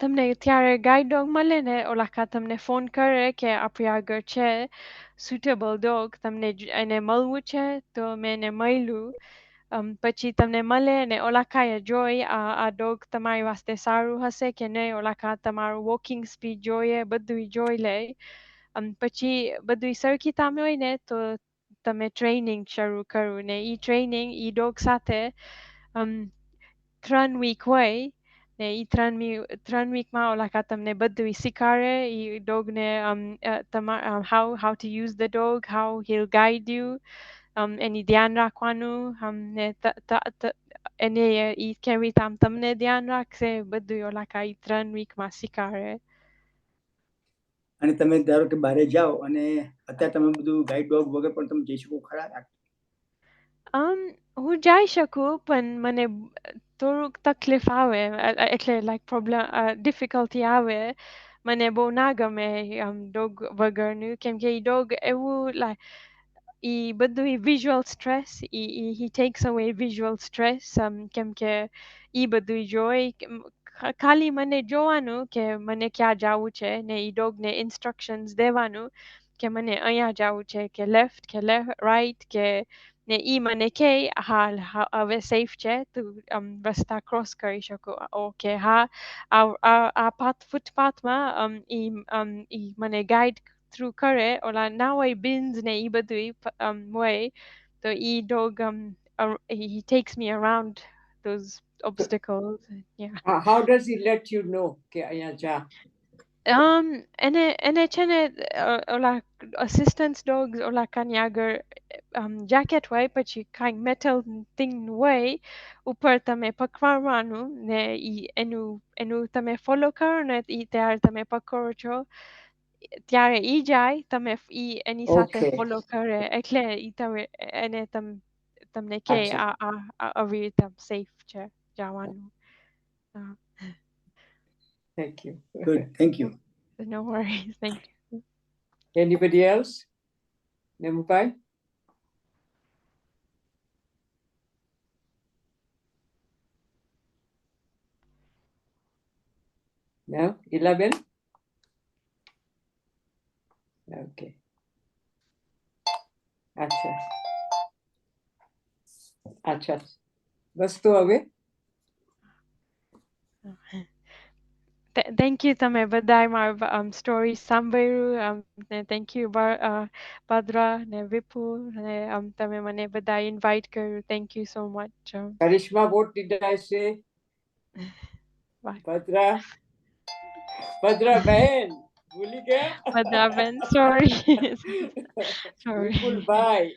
તમને ત્યારે ગાઈડ ડોગ મળે ને ઓલા તમને ફોન કરે કે આપણી આગળ છે સુટેબલ ડોગ, તમને એને મળવું છે, તો મેં એને મળ્યું. પછી તમને મળે ને ઓલાખાએ જોઈ આ ડોગ તમારી વાસ્તે સારું હશે કે નહીં, ઓલાખા તમારું વોકિંગ સ્પીડ જોઈએ, બધું જોઈ લે. પછી બધું સરખી તામ હોય ને તો તમે ટ્રેનિંગ શરૂ કરવું, ને ઈ ટ્રેનિંગ ઈ ડોગ સાથે 3 વીક હોય ને ઈ 3 વીકમાં ઓલાખા તમને બધું શીખવાડે. ઈ ડોગને how to use the dog, how he'll guide you, એની ધ્યાન રાખવાનું, ને એને ઈ કેવી રીતે તમને ધ્યાન રાખશે, બધું ઓલાખા ઈ 3 વીકમાં શીખવાડે. અને તમે ધારો કે બહાર જાઓ અને અત્યારે તમે બધું ગાઈડ ડોગ વગર પણ તમે જઈ શકો ખરા? હું જઈ શકું, પણ મને થોડુંક તકલીફ આવે, એટલે લાઈક પ્રોબ્લેમ ડિફિકલ્ટી આવે. મને બહુ ના ગમે ડોગ વગરનું, કેમ કે ઈ ડોગ એવું લાઈક ઈ બધું visual stress, he takes away visual stress, કેમ કે ઈ બધું જોઈ ખાલી મને જોવાનું કે મને ક્યાં જવું છે, ને ઈ ડોગને ઇન્સ્ટ્રક્શન્સ દેવાનું કે મને અહીંયા જવું છે, કે લેફ્ટ કે રાઈટ, કે ને ઈ મને કે હા હવે સેફ છે, તું રસ્તા ક્રોસ કરી શકો. ઓકે, હા આ ફૂટપાથમાં ઈ મને ગાઈડ થ્રુ કરે. ઓલા ના હોય બિન્સ ને ઈ બધું હોય, તો ઈ dog he takes me around those obstacles. Yeah. How does he let you know કે અહીંયા જા? એને છે ને ઓલા અસિસ્ટન્સ ડોગ્સ ઓલા કાની આગળ જેકેટ હોય, પછી કાંઈક મેટલ થિંગ હોય ઉપર, તમે પકડવાનું ને ઈ એનું તમે ફોલો કરો ને ઈ ત્યારે તમે પકડો છો, ત્યારે ઈ જાય, તમે ઈ એની સાથે ફોલો કરે, એટલે ઈ તમે એને તમને કે આ આવી રીતે સેફ છે જવાનું. Thank you. Good, thank you. No worries. Thank you. Anybody else? Nemupai? No? 11? Okay. અચ્છા. બસ તો હવે? Thank you તમે બધાએ મારું સ્ટોરી સાંભળ્યું, ને thank you ભદ્રા ને વિપુલ, ને તમે મને બધા ઇન્વાઇટ કર્યું. Thank you so much. Karishma, what did I say? ભદ્રા બહેન ભૂલી ગયા? ભદ્રા બેન, sorry. Sorry. વિપુલ ભાઈ.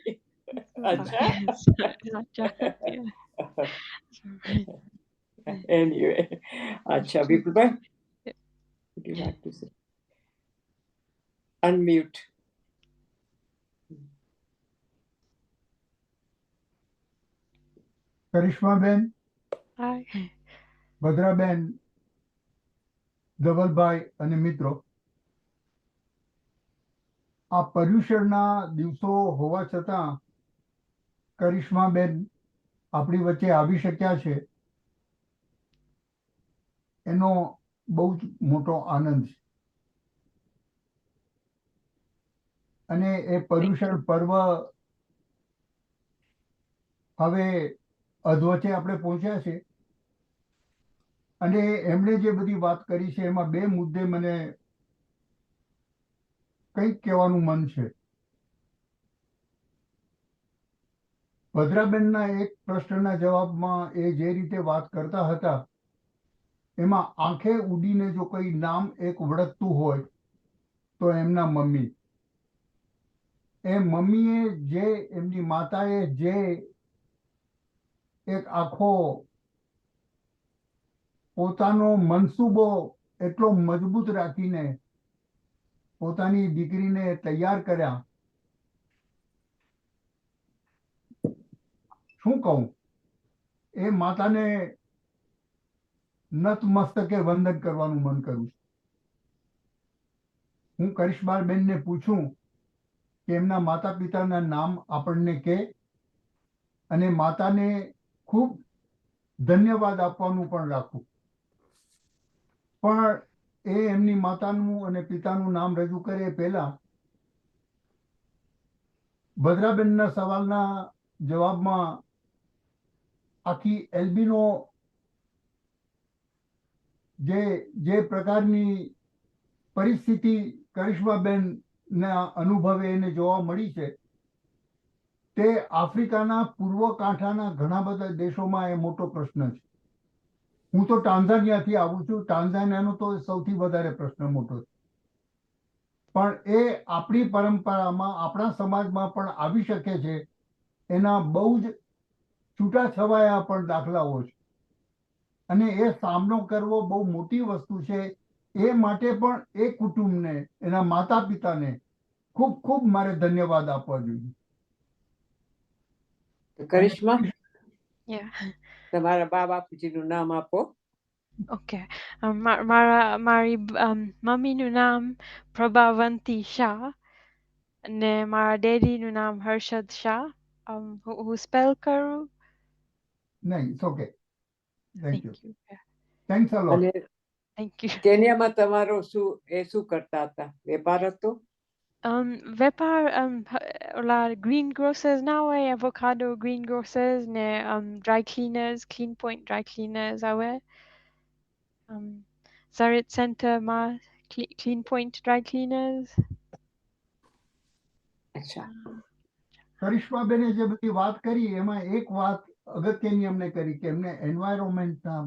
અચ્છા. Anyway, acha, Vipulbhai, would you like to say? Unmute. કરિશ્માબેન, હાય. ભદ્રાબેન, ધવલભાઈ અને મિત્રો, આ પર્યુષણના દિવસો હોવા છતાં કરિશ્માબેન આપણી વચ્ચે આવી શક્યા છે એનો બહુ જ મોટો આનંદ છે. અને એ પર્યુષણ પર્વ હવે અધવચ્ચે આપણે પહોંચ્યા છે અને એમણે જે બધી વાત કરી છે એમાં બે મુદ્દે મને કંઈક કહેવાનું મન છે. ભદ્રાબેનના એક પ્રશ્નના જવાબમાં એ જે રીતે વાત કરતા હતા એમાં આંખે ઉડીને જો કોઈ નામ એક વળગતું હોય તો એમના મમ્મી. એ મમ્મીએ જે એમની માતાએ જે એક આખો પોતાનો મનસૂબો એટલો મજબૂત રાખીને પોતાની દીકરીને તૈયાર કર્યા, શું કહું, એ માતાને નતમસ્તકે વંદન કરવાનું મન કરું છું. હું કરિશ્માબેનને પૂછું કે એમના માતા પિતાના નામ આપણને કહે અને માતાને ખૂબ ધન્યવાદ આપવાનું પણ રાખું. પણ એ એમની માતાનું અને પિતાનું નામ રજૂ કરે પહેલા ભદ્રાબેનના સવાલના જવાબમાં આખી એલ્બીનો જે પ્રકારની પરિસ્થિતિ કરિશ્માબેનના અનુભવે એને જોવા મળી છે તે આફ્રિકાના પૂર્વ કાંઠાના ઘણા બધા દેશોમાં એ મોટો પ્રશ્ન છે. હું તો ટાન્ઝાનિયાથી આવું છું. ટાન્ઝાનિયાનો તો સૌથી વધારે પ્રશ્ન મોટો છે. પણ એ આપણી પરંપરામાં આપણા સમાજમાં પણ આવી શકે છે એના બહુ જ છૂટાછવાયા પણ દાખલાઓ છે અને એ સામનો કરવો બહુ મોટી વસ્તુ છે. એ માટે પણ એ કુટુંબને, એના માતા પિતાને ખૂબ ખૂબ મારે ધન્યવાદ આપવા જોઈએ. કરિશ્મા, Yeah. તમારા બા બાપુજીનું નામ આપો. ઓકે. મારી મમ્મીનું નામ પ્રભાવંતી શાહ અને મારા ડેડીનું નામ હર્ષદ શાહ. હું સ્પેલ કરું? નહીં, it's okay. Thank you. Thank you. Thanks a lot. અને થેન્ક યુ. કેન્યામાં તમારો શું કરતા હતા? વેપાર હતો? વેપાર ઓલા ગ્રીન ગ્રોસર્સ ના હોય, એવોકાડો ગ્રીન ગ્રોસર્સ ને dry cleaners, clean point dry cleaners આવે. સરિત સેન્ટરમાં ક્લીન પોઈન્ટ ડ્રાય ક્લીનર્સ. અચ્છા. કરિશ્માબેને જે બધી વાત કરી એમાં એક વાત અગત્યની અમને કરી કે એમને એન્વાયરમેન્ટના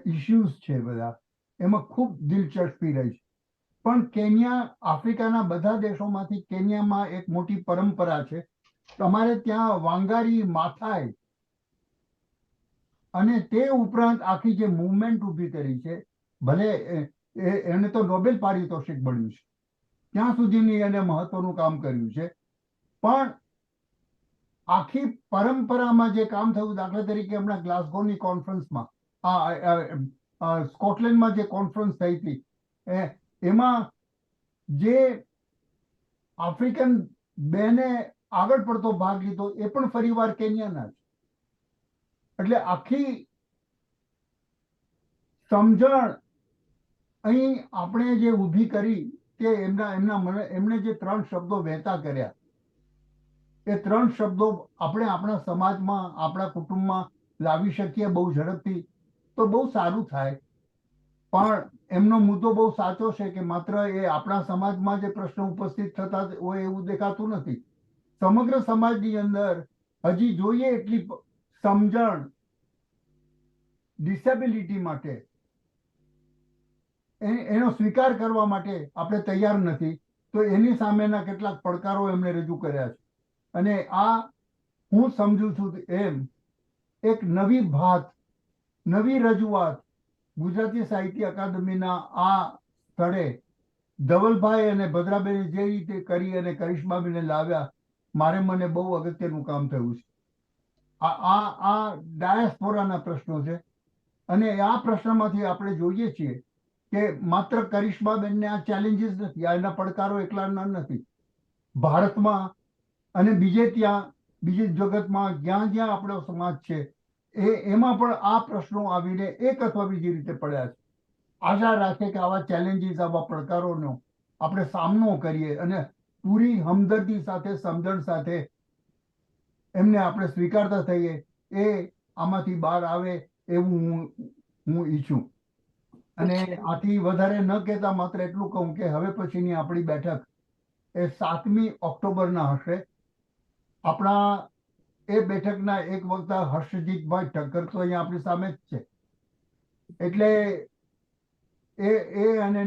ઇશ્યુઝ છે બધા, એમાં ખૂબ દિલચસ્પી રહી છે. પણ કેન્યા આફ્રિકાના બધા દેશોમાંથી કેન્યામાં એક મોટી પરંપરા છે. તમારે ત્યાં વાંગારી માથાય અને તે ઉપરાંત આખી જે મૂવમેન્ટ ઊભી કરી છે, ભલે એને તો નોબેલ પારિતોષિક મળ્યું છે, ત્યાં સુધીની એને મહત્વનું કામ કર્યું છે. પણ આખી પરંપરામાં જે કામ થયું, દાખલા તરીકે હમણાં ગ્લાસગોની કોન્ફરન્સમાં સ્કોટલેન્ડમાં જે કોન્ફરન્સ થઈ હતી એમાં જે આફ્રિકન બેને આગળ પડતો ભાગ લીધો એ પણ ફરીવાર કેન્યાના છે. એટલે આખી સમજણ અહીં આપણે જે ઊભી કરી તે એમણે જે 3 શબ્દો વહેતા કર્યા, એ 3 શબ્દો આપણે આપણા સમાજમાં, આપણા કુટુંબમાં લાવી શકીએ બહુ ઝડપથી તો બહુ સારું થાય. પણ એમનો મુદ્દો બહુ સાચો છે કે માત્ર એ આપણા સમાજમાં જે પ્રશ્ન ઉપસ્થિત થતા હોય એવું દેખાતું નથી. સમગ્ર સમાજની અંદર હજી જોઈએ એટલી સમજણ ડિસેબિલિટી માટે, એનો સ્વીકાર કરવા માટે આપણે તૈયાર નથી. તો એની સામેના કેટલાક પડકારો એમણે રજૂ કર્યા છે અને આ હું સમજુ છું એમ એક નવી ભાત, નવી રજૂઆત ગુજરાતી સાહિત્ય અકાદમીના આ સ્થળે ધવલભાઈ અને ભદ્રાબેને જે રીતે કરી અને કરિશ્માબેને લાવ્યા, મને બહુ અગત્યનું કામ થયું છે. આ ડાયસ્પોરાના પ્રશ્નો છે. અને આ પ્રશ્નમાંથી આપણે જોઈએ છીએ કે માત્ર કરિશ્માબેનને આ ચેલેન્જીસ નથી, આ એના પડકારો એકલાના નથી. ભારતમાં અને બીજે જગતમાં જ્યાં જ્યાં આપણો સમાજ છે એમાં પણ આ પ્રશ્નો આવીને એક અથવા બીજી રીતે પડ્યા છે. આશા રાખે કે આવા ચેલેન્જીસ, આવા પડકારોનો આપણે સામનો કરીએ અને પૂરી હમદર્દી સાથે, સમજણ સાથે એમને આપણે સ્વીકારતા થઈએ, એ આમાંથી બહાર આવે એવું હું ઈચ્છું. અને આથી વધારે ન કહેતા માત્ર એટલું કહું કે હવે પછીની આપણી બેઠક એ 7મી ઓક્ટોબરના હશે. આપણા એ બેઠકના એક વક્તા હર્ષજીતભાઈ ઠક્કર તો અહીંયા આપણી સામે જ છે. એટલે એ અને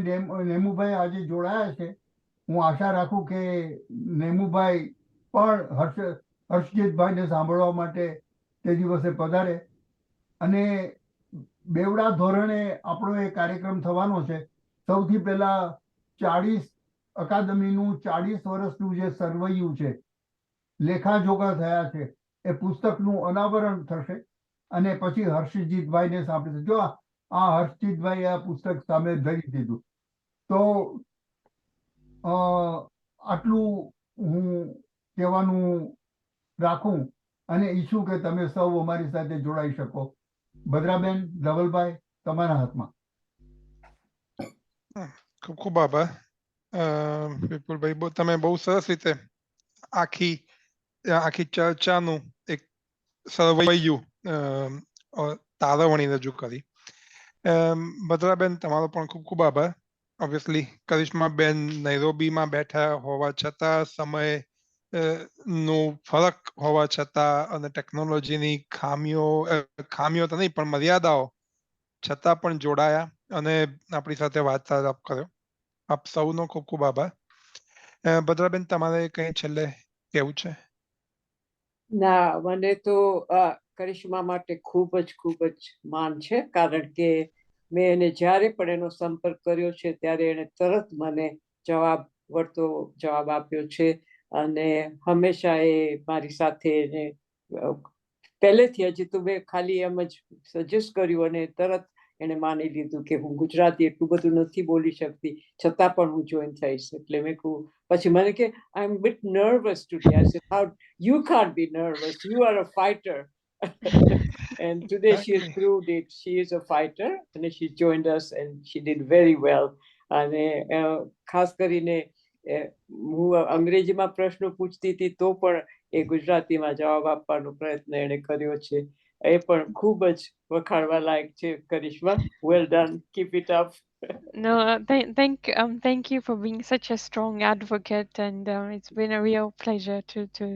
નેમુભાઈ આજે જોડાયા છે. હું આશા રાખું કે નેમુભાઈ પણ હર્ષજીતભાઈને સાંભળવા માટે તે દિવસે પધારે. અને બેવડા ધોરણે આપણો એ કાર્યક્રમ થવાનો છે. સૌથી પહેલા 40 અકાદમીનું 40 વર્ષનું જે સરવૈયું છે, લેખાજોખા થયા છે, એ પુસ્તકનું અનાવરણ થશે. અને પછી હર્ષજીતભાઈને સાંભળીશું. જો આ હર્ષજીતભાઈ આ પુસ્તક સામે ધરી દીધું તો આટલું હું કહેવાનું રાખું અને ઈચ્છું કે તમે સૌ અમારી સાથે જોડાઈ શકો. ભદ્રાબેન, ધવલભાઈ, તમારા હાથમાં. ખૂબ ખૂબ આભાર વિપુલભાઈ. તમે બહુ સરસ રીતે આખી ચર્ચાનું એક સરવૈયું તારવણી રજૂ કરી. ભદ્રાબેન, તમારો પણ ખૂબ ખૂબ આભાર. ઓબ્વિયસલી કરિશ્માબેન નૈરોબીમાં બેઠા હોવા છતાં, સમય નું ફરક હોવા છતાં અને ટેકનોલોજીની ખામીઓ તો નહીં પણ મર્યાદાઓ છતાં પણ જોડાયા અને આપણી સાથે વાર્તાલાપ કર્યો. આપ સૌનો ખૂબ ખૂબ આભાર. ભદ્રાબેન, તમારે કઈ છેલ્લે કેવું છે? ના, મને તો કરિશ્મા માટે ખૂબ જ માન છે, કારણ કે મેં એને જ્યારે પણ એનો સંપર્ક કર્યો છે ત્યારે એને તરત મને વળતો જવાબ આપ્યો છે. અને હંમેશા એ મારી સાથે એને પહેલેથી, હજી તો મેં ખાલી એમ જ સજેસ્ટ કર્યું અને તરત એને માની લીધું કે હું ગુજરાતી એટલું બધું નથી બોલી શકતી, છતાં પણ હું જોઈન થઈશ. એટલે મેં કહું, પછી મને કે I am bit nervous today. I said, how you can't be nervous, you are a fighter. And today she has proved it. She is a fighter and she joined us and she did very well. અને ખાસ કરીને હું અંગ્રેજીમાં પ્રશ્નો પૂછતી હતી તો પણ એ ગુજરાતીમાં જવાબ આપવાનો પ્રયત્ન એણે કર્યો છે. એ પણ ખૂબ જ વખાણવા લાયક છે. કરિશ્મા, well done, keep it up. No, thank you for being such a strong advocate, and it's been a real pleasure to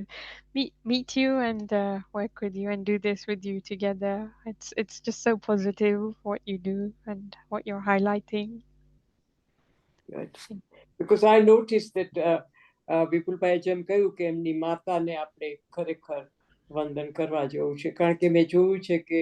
meet you and work with you and do this with you together. It's just so positive what you do and what you're highlighting. Good. Because I noticed that વિપુલભાઈ જેમ કહ્યું કે એમની માતાને આપણે ખરેખર વંદન કરવા જેવું છે, કારણ કે મેં જોયું છે કે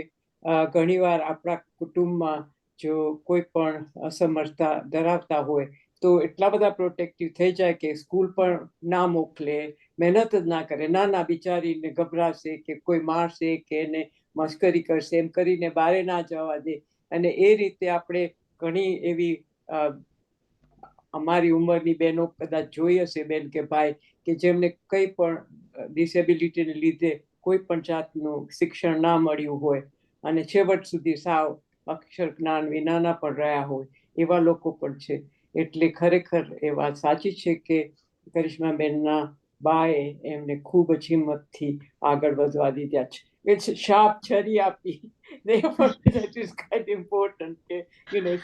ઘણીવાર આપણા કુટુંબમાં જો કોઈ પણ અસમર્થતા ધરાવતા હોય તો એટલા બધા પ્રોટેક્ટિવ થઈ જાય કે સ્કૂલ પણ ના મોકલે, મહેનત જ ના કરે, ના બિચારીને ગભરાશે કે કોઈ મારશે કે એને મશ્કરી કરશે એમ કરીને બારે ના જવા દે. અને એ રીતે આપણે ઘણી એવી અમારી ઉંમરની બહેનો કદાચ જોઈ હશે બેન કે ભાઈ કે જેમને કંઈ પણ ડિસેબિલિટીને લીધે કોઈ પણ જાતનું શિક્ષણ ના મળ્યું હોય અને છેવટ સુધી સાવ અક્ષર જ્ઞાન વિનાના પણ રહ્યા હોય, એવા લોકો પણ છે. એટલે ખરેખર એ વાત સાચી છે કે કરિશ્માબેનના બાએ એમને ખૂબ જ હિંમતથી આગળ વધવા દીધા છે. It's sharp છરી આપી. Therefore, that is quite important.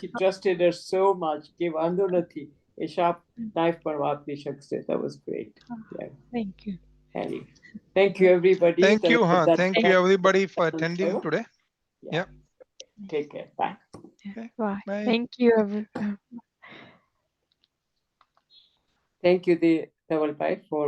She trusted her so much કે વાંધો નથી, a sharp knife પણ વાપરી શકશે. That was great. Yeah. Thank you. Anyway, thank you everybody. Thank you everybody for attending today. Yeah. Take care. Bye. Yeah. Bye. Bye. Thank you. Thank you, Dhavalbhai, for